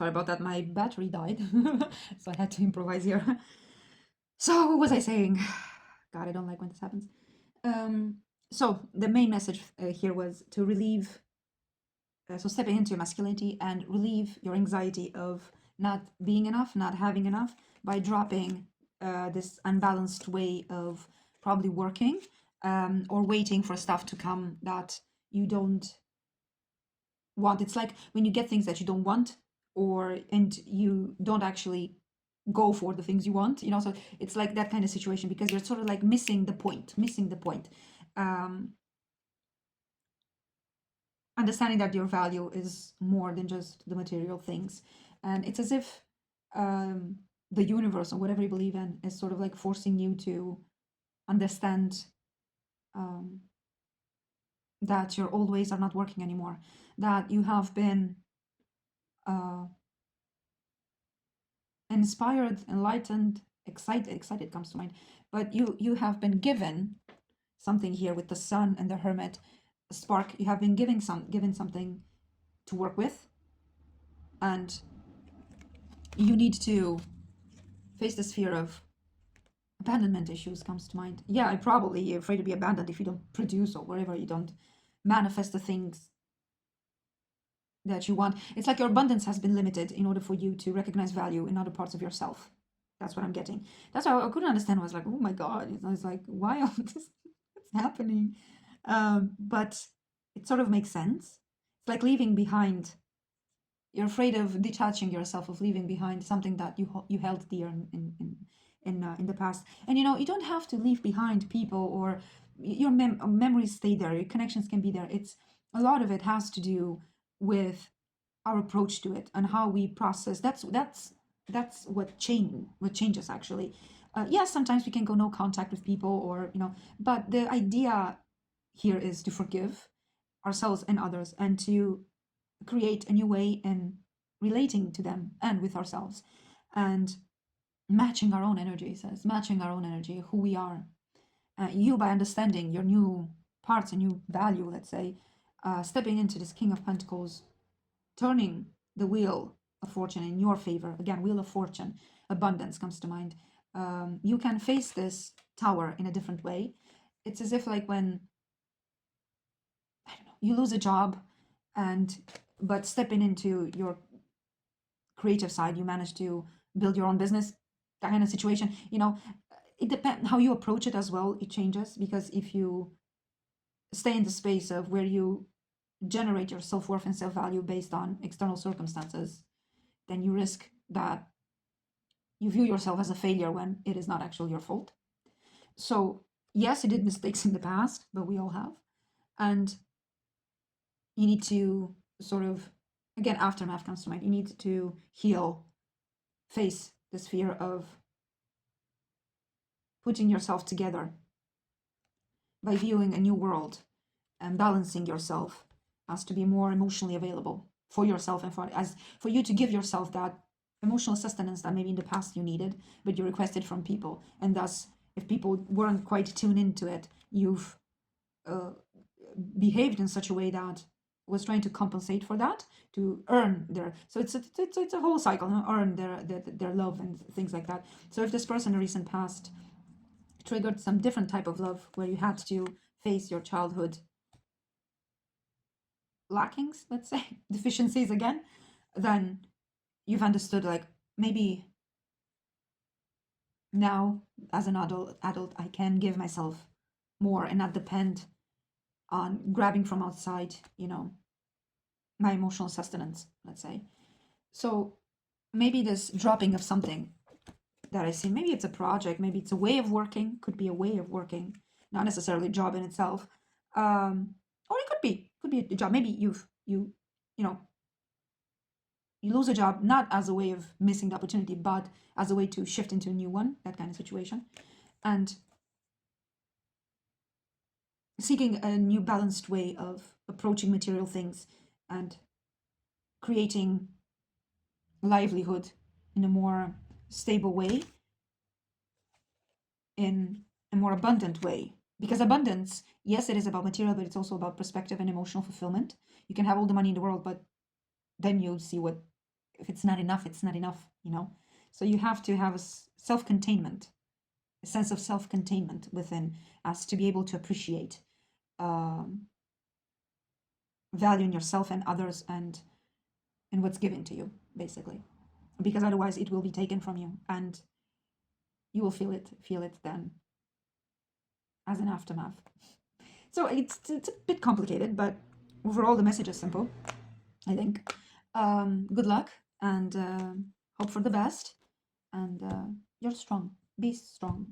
Sorry about that, my battery died, so I had to improvise here. So, what was I saying? God, I don't like when this happens. Um, so, the main message here was to relieve, so stepping into your masculinity and relieve your anxiety of not being enough, not having enough, by dropping this unbalanced way of probably working or waiting for stuff to come that you don't want. It's like when you get things that you don't want, or and you don't actually go for the things you want, you know. So it's like that kind of situation, because you're sort of like missing the point, um understanding that your value is more than just the material things. And it's as if um the universe, or whatever you believe in, is sort of like forcing you to understand um that your old ways are not working anymore, that you have been uh inspired, enlightened, excited comes to mind, but you have been given something here with the sun and the hermit spark. You have been given something to work with, and you need to face this fear of abandonment issues comes to mind. Yeah, I probably you're afraid to be abandoned if you don't produce, or wherever you don't manifest the things that you want. It's like your abundance has been limited in order for you to recognize value in other parts of yourself. That's what I'm getting. That's why I couldn't understand. I was like, oh my God. I was like, why all this what's happening? But it sort of makes sense. It's like leaving behind. You're afraid of detaching yourself, of leaving behind something that you held dear in the past. And you know, you don't have to leave behind people, or your memories stay there. Your connections can be there. It's a lot of it has to do with our approach to it and how we process. That's what changes actually. Yes, sometimes we can go no contact with people, or you know, but the idea here is to forgive ourselves and others, and to create a new way in relating to them and with ourselves, and matching our own energies, as matching our own energy, who we are. You, by understanding your new parts and new value, let's say, stepping into this King of Pentacles, turning the wheel of fortune in your favor. Again, wheel of fortune, abundance comes to mind. You can face this tower in a different way. It's as if like when, I don't know, you lose a job, and but stepping into your creative side, you manage to build your own business, that kind of situation. You know, it depends how you approach it as well. It changes, because if you stay in the space of where you generate your self-worth and self-value based on external circumstances, then you risk that you view yourself as a failure when it is not actually your fault. So yes, you did mistakes in the past, but we all have. And you need to sort of, again, aftermath comes to mind. You need to heal, face this fear of putting yourself together by viewing a new world and balancing yourself as to be more emotionally available for yourself, and for you to give yourself that emotional sustenance that maybe in the past you needed, but you requested from people. And thus, if people weren't quite tuned into it, you've behaved in such a way that was trying to compensate for that, to earn their. So it's a whole cycle, you know, earn their love and things like that. So if this person in the recent past triggered some different type of love, where you had to face your childhood lackings, let's say, deficiencies again, then you've understood, like, maybe now as an adult I can give myself more and not depend on grabbing from outside, you know, my emotional sustenance, let's say. So maybe this dropping of something that I see, maybe it's a project, maybe it's a way of working, could be a way of working, not necessarily a job in itself. Or it could be a job. Maybe you know, you lose a job not as a way of missing the opportunity, but as a way to shift into a new one, that kind of situation. And seeking a new balanced way of approaching material things and creating livelihood in a more stable way, in a more abundant way. Because abundance, yes, it is about material, but it's also about perspective and emotional fulfillment. You can have all the money in the world, but then you'll see what if it's not enough, it's not enough, you know. So you have to have a self-containment, a sense of self-containment within us to be able to appreciate um, value in yourself and others and in what's given to you, basically, because otherwise it will be taken from you and you will feel it then as an aftermath. So it's a bit complicated, but overall the message is simple, I think. Good luck and hope for the best. And you're strong. Be strong.